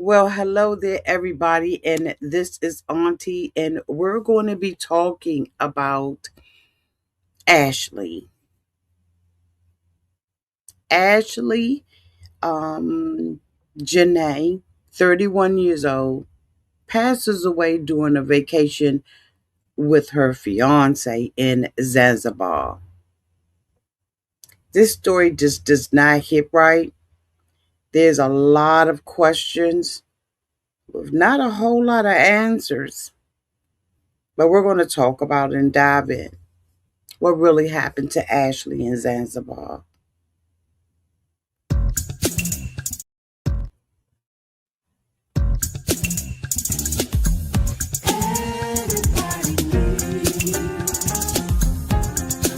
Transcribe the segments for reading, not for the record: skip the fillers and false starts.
Well, hello there, everybody, and this is Auntie, and we're going to be talking about Ashley. Ashley Janay, 31 years old, passes away during a vacation with her fiance in Zanzibar. This story just does not hit right. There's a lot of questions with not a whole lot of answers, but we're going to talk about it and dive in. What really happened to Ashley in Zanzibar.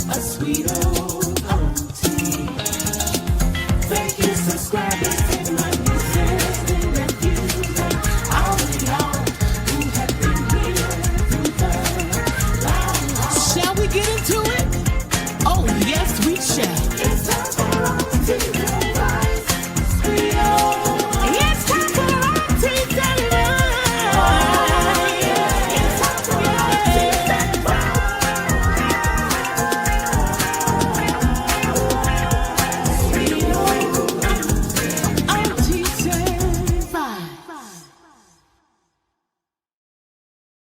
A sweet old auntie. Thank you, subscribers, to my nieces and nephews, and all of y'all who have been here through the long haul. Shall we get into it? Oh, yes, we shall. It's time for Auntie's advice. Sweet old. It's time for Auntie's advice. Oh, yeah. It's time for Auntie's advice.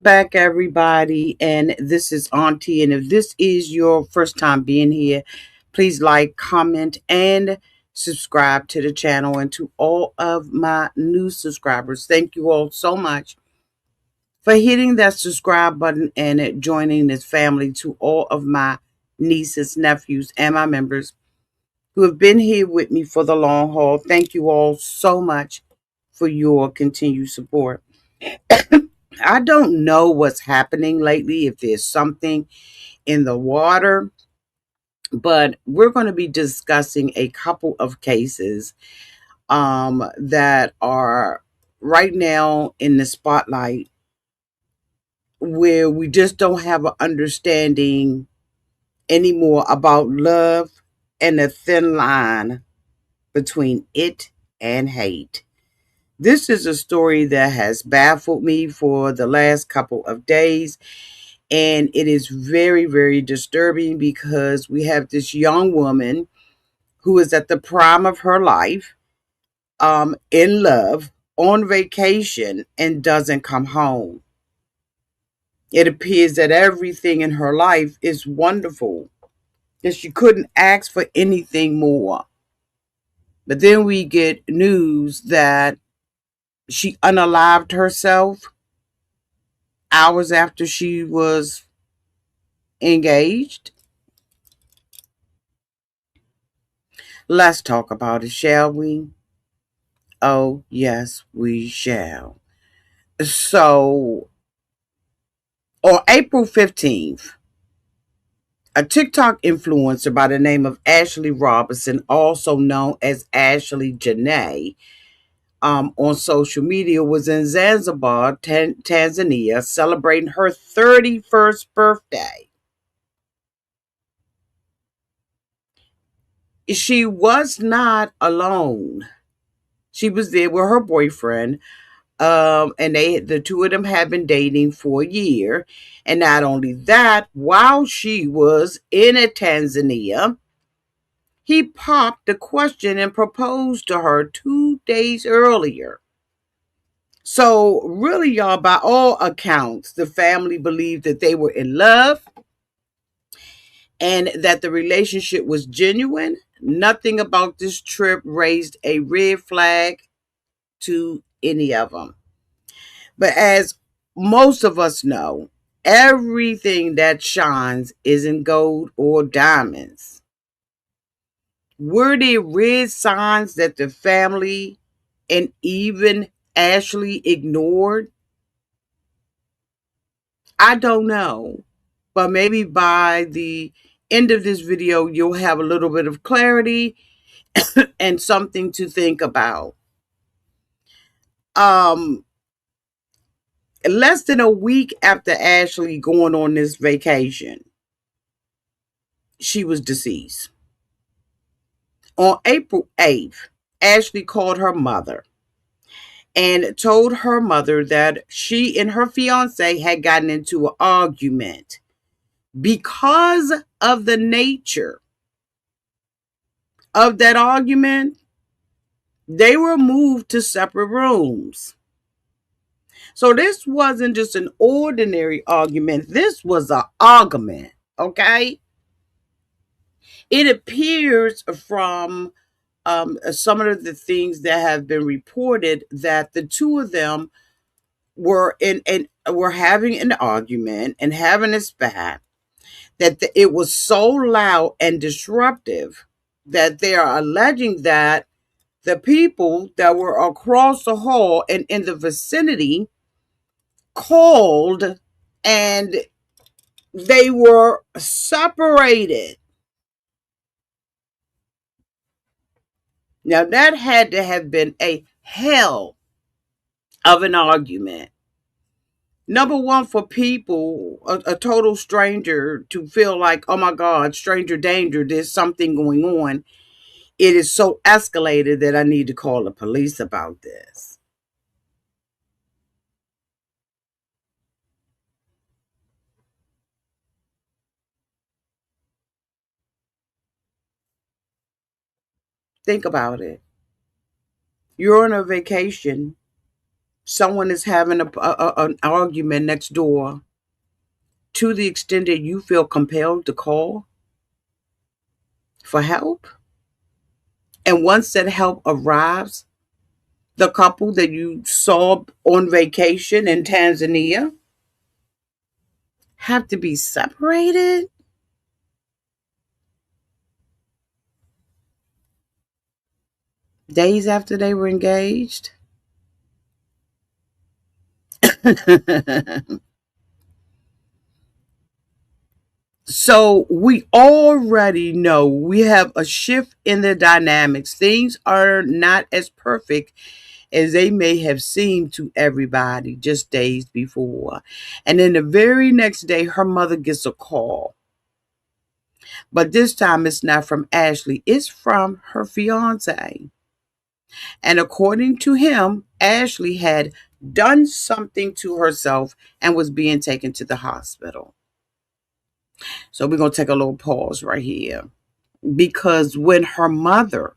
Back, everybody, and this is Auntie. And if this is your first time being here, please like, comment, and subscribe to the channel. And to all of my new subscribers, thank you all so much for hitting that subscribe button and joining this family. To all of my nieces, nephews, and my members who have been here with me for the long haul, thank you all so much for your continued support. I don't know what's happening lately, if there's something in the water, but we're going to be discussing a couple of cases that are right now in the spotlight, where we just don't have an understanding anymore about love and the thin line between it and hate. This is a story that has baffled me for the last couple of days, and it is very, very disturbing because we have this young woman who is at the prime of her life, in love, on vacation, and doesn't come home. It appears that everything in her life is wonderful, that she couldn't ask for anything more. But then we get news that she unalived herself hours after she was engaged. Let's talk about it, shall we? Oh, yes, we shall. So, on April 15th, a TikTok influencer by the name of Ashley Robinson, also known as Ashley Janay, on social media, was in Zanzibar, Tanzania, celebrating her 31st birthday. She was not alone. She was there with her boyfriend, and the two of them had been dating for a year. And not only that, while she was in Tanzania, he popped the question and proposed to her 2 days earlier. So really, y'all, by all accounts, the family believed that they were in love and that the relationship was genuine. Nothing about this trip raised a red flag to any of them. But as most of us know, everything that shines isn't gold or diamonds. Were there red signs that the family and even Ashley ignored? I don't know. But maybe by the end of this video, you'll have a little bit of clarity and something to think about. Um, Less than a week after Ashley going on this vacation, she was deceased. On April 8th, Ashley called her mother and told her mother that she and her fiance had gotten into an argument. Because of the nature of that argument, they were moved to separate rooms. So this wasn't just an ordinary argument, this was an argument, okay? It appears from some of the things that have been reported that the two of them were in and were having an argument and having a spat, that it was so loud and disruptive that they are alleging that the people that were across the hall and in the vicinity called, and they were separated. Now, that had to have been a hell of an argument. Number one, for people, a total stranger, to feel like, oh my God, stranger danger, there's something going on. It is so escalated that I need to call the police about this. Think about it. You're on a vacation. Someone is having an argument next door, to the extent that you feel compelled to call for help. And once that help arrives, the couple that you saw on vacation in Tanzania have to be separated days after they were engaged. So we already know we have a shift in the dynamics. Things are not as perfect as they may have seemed to everybody just days before. And then the very next day, her mother gets a call. But this time it's not from Ashley, it's from her fiance. And according to him, Ashley had done something to herself and was being taken to the hospital. So we're going to take a little pause right here. Because when her mother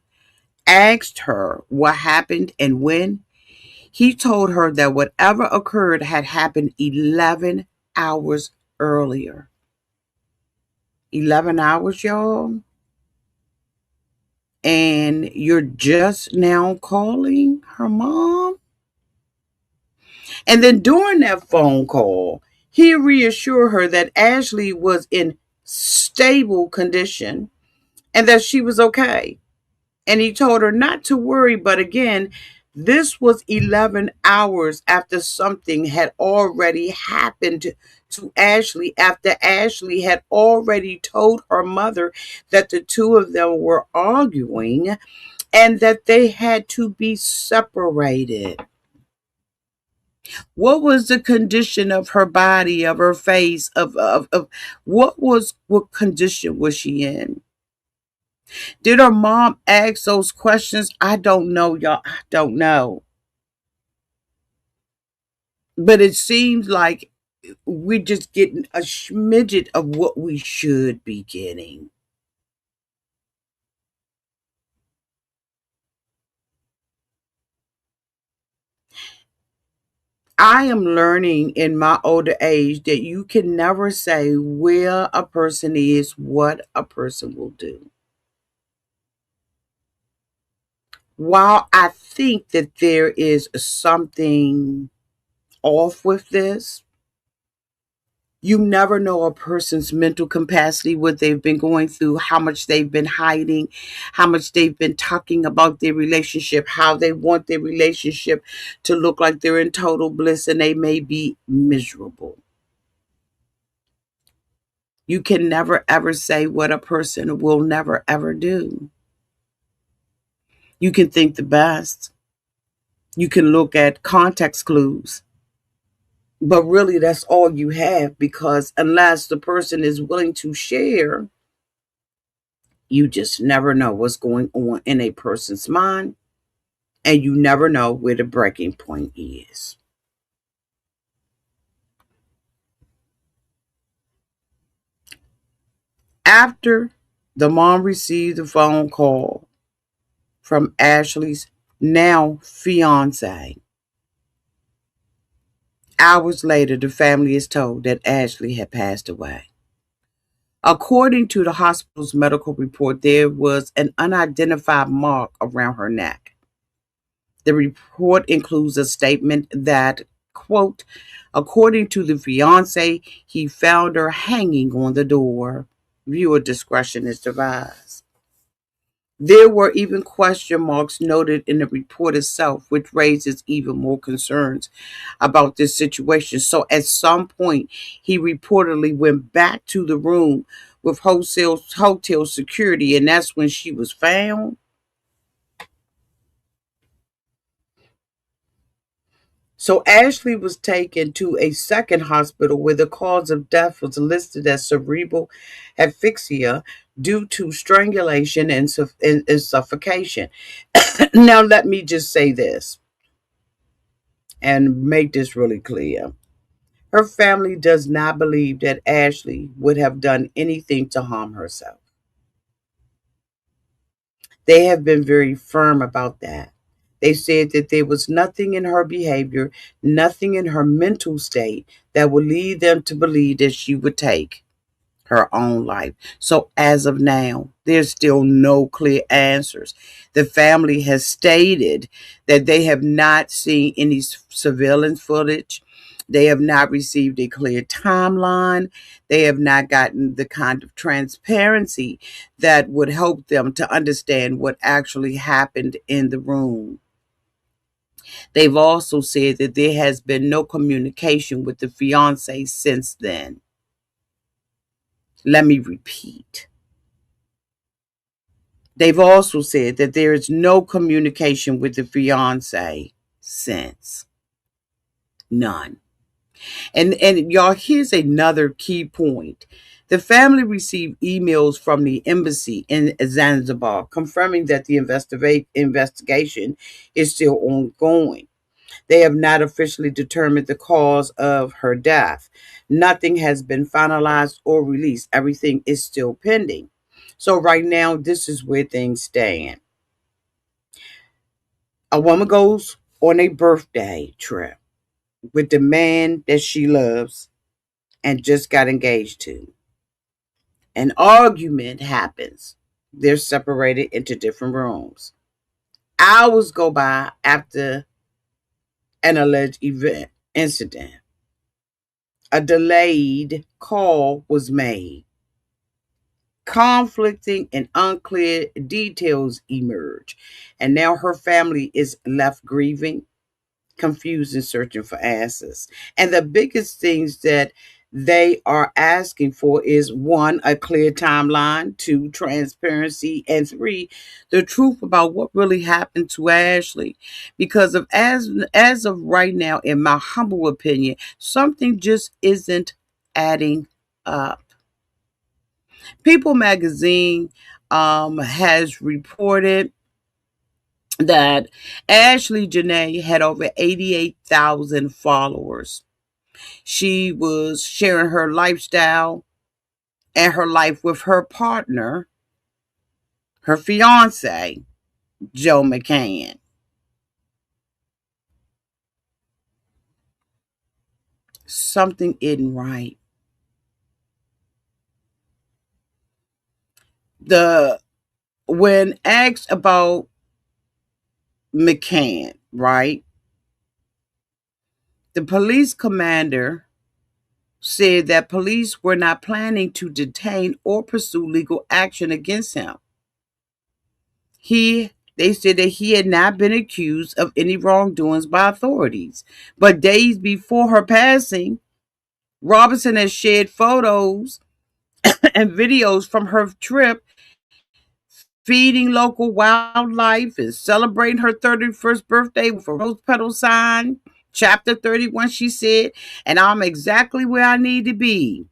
asked her what happened and when, he told her that whatever occurred had happened 11 hours earlier. 11 hours, y'all? And you're just now calling her mom? And then during that phone call, he reassured her that Ashley was in stable condition and that she was okay. And he told her not to worry, but again, this was 11 hours after something had already happened to Ashley, after Ashley had already told her mother that the two of them were arguing and that they had to be separated. What was the condition of her body, of her face, of what condition was she in? Did her mom ask those questions? I don't know, y'all. I don't know. But it seems like we're just getting a smidget of what we should be getting. I am learning in my older age that you can never say where a person is, what a person will do. While I think that there is something off with this, you never know a person's mental capacity, what they've been going through, how much they've been hiding, how much they've been talking about their relationship, how they want their relationship to look like they're in total bliss and they may be miserable. You can never ever say what a person will never ever do. You can think the best. You can look at context clues. But really, that's all you have, because unless the person is willing to share, you just never know what's going on in a person's mind and you never know where the breaking point is. After the mom received the phone call from Ashley's now fiance, hours later, the family is told that Ashley had passed away. According to the hospital's medical report, there was an unidentified mark around her neck. The report includes a statement that, quote, according to the fiance, he found her hanging on the door. Viewer discretion is advised. There were even question marks noted in the report itself, which raises even more concerns about this situation. So at some point, he reportedly went back to the room with hotel security, and that's when she was found. So Ashley was taken to a second hospital where the cause of death was listed as cerebral asphyxia due to strangulation and suffocation. Now, let me just say this and make this really clear. Her family does not believe that Ashley would have done anything to harm herself. They have been very firm about that. They said that there was nothing in her behavior, nothing in her mental state that would lead them to believe that she would take her own life. So as of now, there's still no clear answers. The family has stated that they have not seen any surveillance footage. They have not received a clear timeline. They have not gotten the kind of transparency that would help them to understand what actually happened in the room. They've also said that there has been no communication with the fiance since then. Let me repeat. They've also said that there is no communication with the fiance since. None. And y'all, here's another key point. The family received emails from the embassy in Zanzibar confirming that the investigation is still ongoing. They have not officially determined the cause of her death. Nothing has been finalized or released. Everything is still pending. So right now, this is where things stand. A woman goes on a birthday trip with the man that she loves and just got engaged to. An argument happens. They're separated into different rooms. Hours go by after an alleged incident. A delayed call was made. Conflicting and unclear details emerge. And now her family is left grieving, confused, and searching for answers. And the biggest things that they are asking for is one, a clear timeline, two, transparency, and three, the truth about what really happened to Ashley. Because of as of right now, in my humble opinion, something just isn't adding up. People magazine has reported that Ashley Janay had over 88,000 followers. She was sharing her lifestyle and her life with her partner, her fiance, Joe McCann. Something isn't right. The When asked about McCann, right? The police commander said that police were not planning to detain or pursue legal action against him. They said that he had not been accused of any wrongdoings by authorities. But days before her passing, Robinson has shared photos and videos from her trip feeding local wildlife and celebrating her 31st birthday with a rose petal sign. Chapter 31, she said, and I'm exactly where I need to be.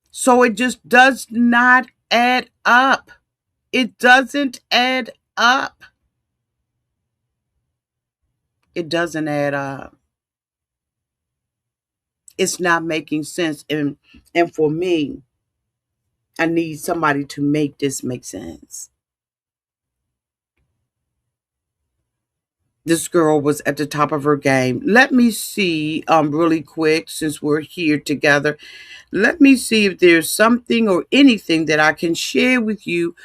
So it just does not add up. It doesn't add up. It doesn't add up. It's not making sense. And for me, I need somebody to make this make sense. This girl was at the top of her game. Let me see, really quick, since we're here together. Let me see if there's something or anything that I can share with you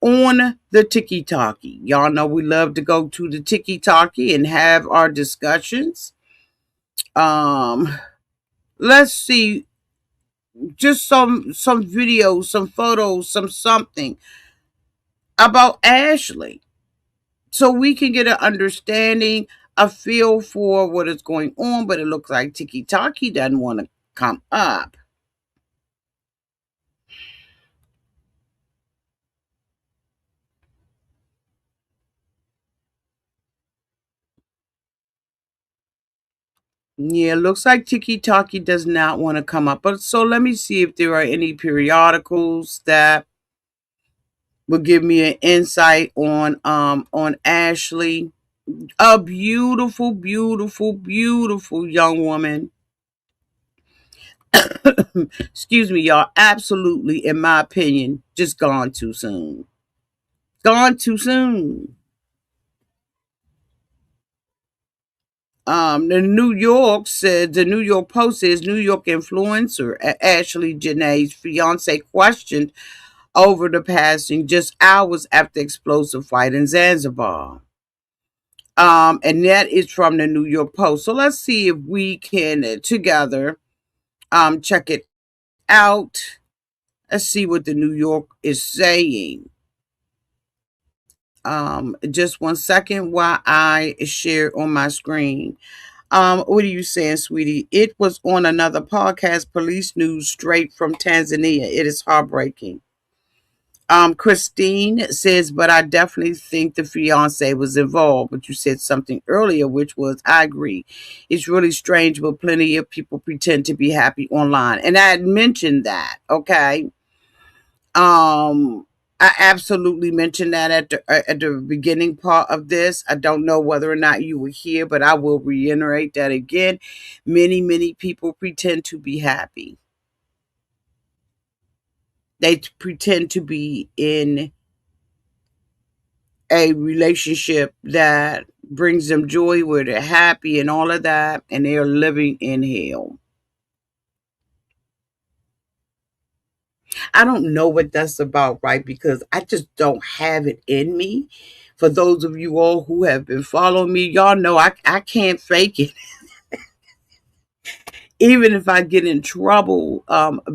on the Tiki Talkie. Y'all know we love to go to the Tiki Talkie and have our discussions. Um, let's see, just some videos, some photos, some something about Ashley, so we can get an understanding, a feel for what is going on. But it looks like Tiki Talkie doesn't want to come up. Yeah, it looks like Tiki Talkie does not want to come up. But so let me see if there are any periodicals that will give me an insight on Ashley. A beautiful, beautiful, beautiful young woman. Excuse me, y'all. Absolutely, in my opinion, just gone too soon. Gone too soon. The New York Post says New York influencer Ashley Janay's fiance questioned over the passing just hours after explosive fight in Zanzibar. And that is from the New York Post. So let's see if we can together check it out. Let's see what the New York is saying. Just one second while I share on my screen. What are you saying, sweetie? It was on another podcast, police news straight from Tanzania. It is heartbreaking. Christine says, but I definitely think the fiance was involved. But you said something earlier, which was, I agree. It's really strange, but plenty of people pretend to be happy online. And I had mentioned that, okay? Um, I absolutely mentioned that at the beginning part of this. I don't know whether or not you were here, but I will reiterate that again. Many people pretend to be happy. They pretend to be in a relationship that brings them joy, where they're happy and all of that, and they're living in hell. I don't know what that's about, right? Because I just don't have it in me. For those of you all who have been following me, y'all know I can't fake it. Even if I get in trouble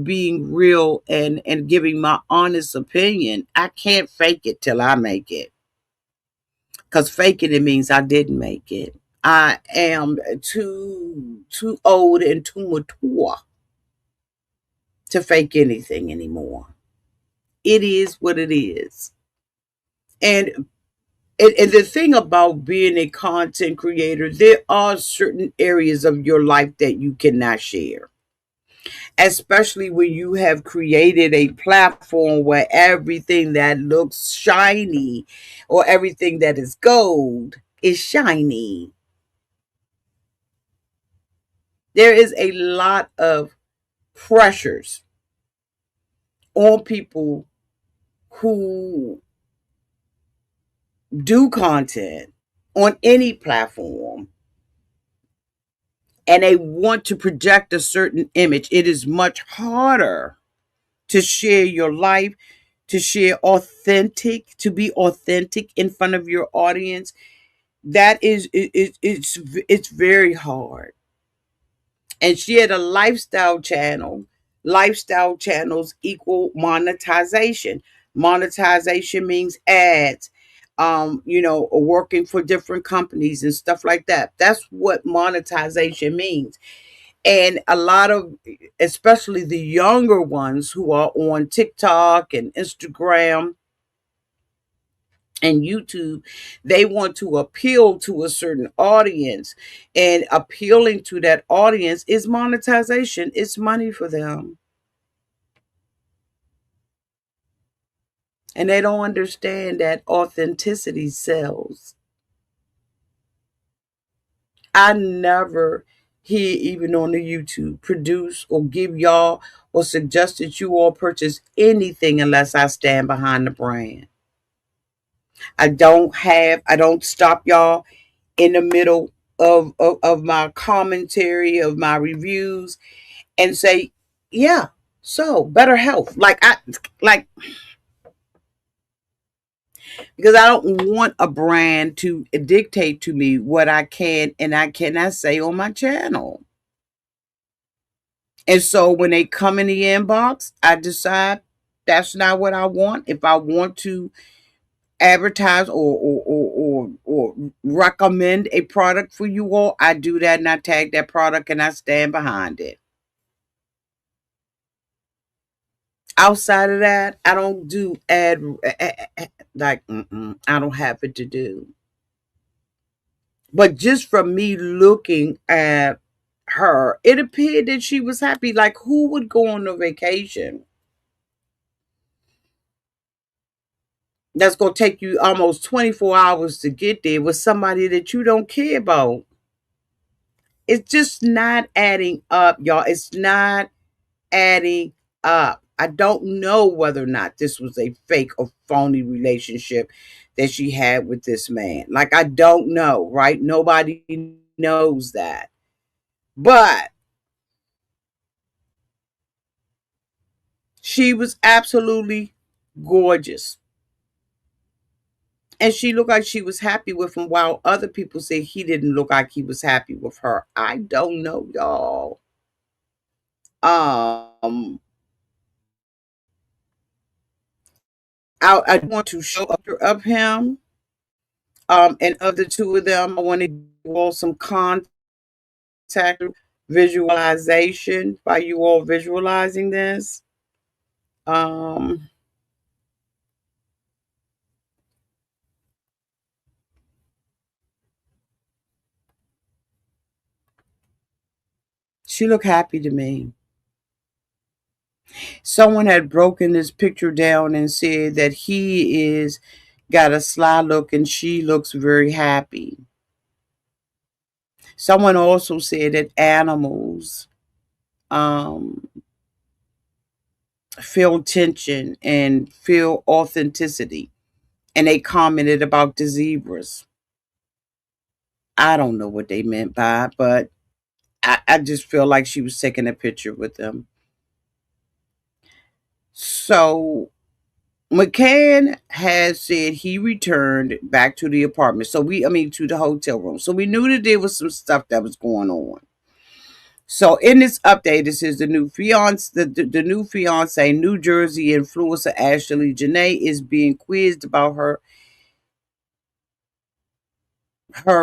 being real and giving my honest opinion, I can't fake it till I make it. Because faking it means I didn't make it. I am too old and too mature to fake anything anymore. It is what it is. And and the thing about being a content creator, there are certain areas of your life that you cannot share, especially when you have created a platform where everything that looks shiny or everything that is gold is shiny. There is a lot of pressures on people who do content on any platform, and they want to project a certain image. It is much harder to share your life, to share authentic, to be authentic in front of your audience. That is it's very hard. And she had a lifestyle channel. Lifestyle channels equal monetization. Monetization means ads, working for different companies and stuff like that. That's what monetization means. And a lot of, especially the younger ones who are on TikTok and Instagram and YouTube, they want to appeal to a certain audience. And appealing to that audience is monetization. It's money for them. And they don't understand that authenticity sells. I never hear, even on the YouTube, produce or give y'all or suggest that you all purchase anything unless I stand behind the brand. I don't stop y'all in the middle of my commentary, of my reviews, and say, yeah, so better health. Like because I don't want a brand to dictate to me what I can and I cannot say on my channel. And so when they come in the inbox, I decide that's not what I want. If I want to advertise or recommend a product for you all, I do that and I tag that product and I stand behind it. Outside of that, I don't do like I don't have it to do. But just from me looking at her, it appeared that she was happy. Like, who would go on a vacation that's going to take you almost 24 hours to get there with somebody that you don't care about? It's just not adding up, y'all. It's not adding up. I don't know whether or not this was a fake or phony relationship that she had with this man. Like, I don't know, right? Nobody knows that. But she was absolutely gorgeous. And she looked like she was happy with him, while other people say he didn't look like he was happy with her. I don't know, y'all. Um, I want to show up of him. And of the two of them, I want to do all some contact visualization by you all visualizing this. Um, she looked happy to me. Someone had broken this picture down and said that he is got a sly look and she looks very happy. Someone also said that animals um, feel tension and feel authenticity. And they commented about the zebras. I don't know what they meant by it, but I just feel like she was taking a picture with them. So McCann has said he returned back to the apartment. To the hotel room. So we knew that there was some stuff that was going on. So in this update, it says the new fiance, New Jersey influencer Ashley Janay, is being quizzed about her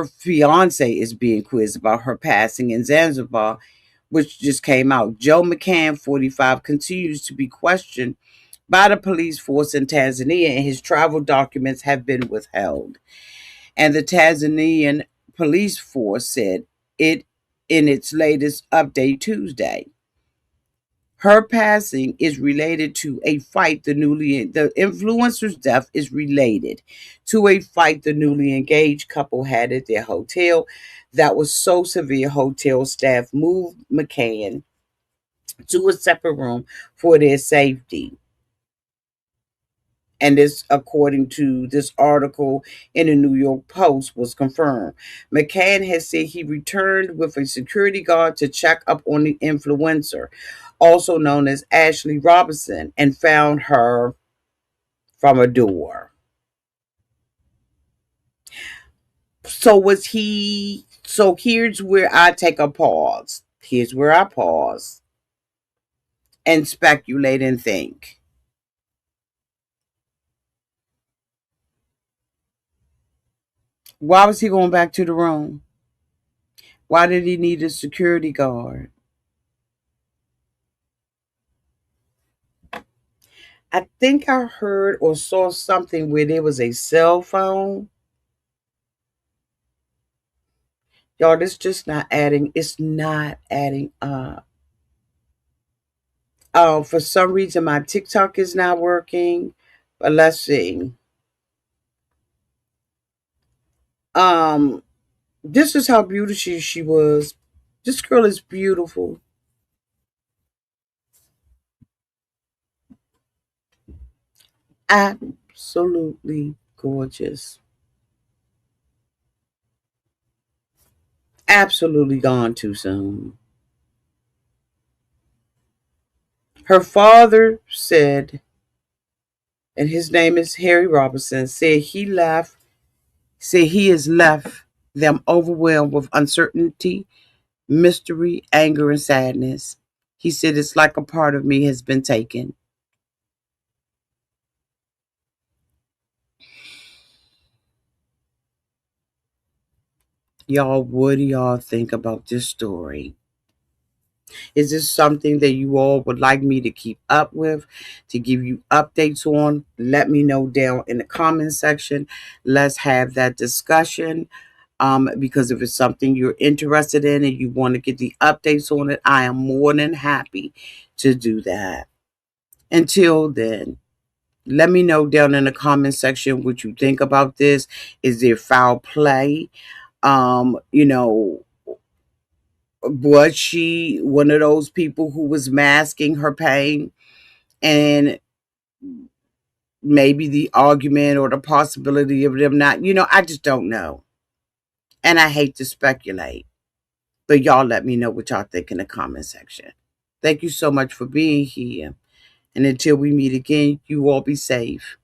fiance is being quizzed about her passing in Zanzibar, which just came out. Joe McCann, 45, continues to be questioned by the police force in Tanzania, and his travel documents have been withheld. And the Tanzanian police force said it in its latest update Tuesday. Her passing is related to a fight the influencer's death is related to a fight the newly engaged couple had at their hotel that was so severe hotel staff moved McCann to a separate room for their safety. And this, according to this article in the New York Post, was confirmed. McCann has said he returned with a security guard to check up on the influencer, also known as Ashley Robinson, and found her from a door. So was he? So here's where I take a pause. Here's where I pause and speculate and think. Why was he going back to the room? Why did he need a security guard? I think I heard or saw something where there was a cell phone. Y'all, this just not adding. It's not adding up. For some reason, my TikTok is not working. But let's see. Um, this is how beautiful she was. This girl is beautiful. Absolutely gorgeous. Absolutely gone too soon. Her father said, and his name is Harry Robinson, said he has left them overwhelmed with uncertainty, mystery, anger, and sadness. He said, it's like a part of me has been taken. Y'all, what do y'all think about this story? Is this something that you all would like me to keep up with, to give you updates on? Let me know down in the comment section. Let's have that discussion. Because if it's something you're interested in and you want to get the updates on it, I am more than happy to do that. Until then, let me know down in the comment section what you think about this. Is there foul play? You know, was she one of those people who was masking her pain? And maybe the argument or the possibility of them not, I just don't know. And I hate to speculate. But y'all let me know what y'all think in the comment section. Thank you so much for being here. And until we meet again, you all be safe.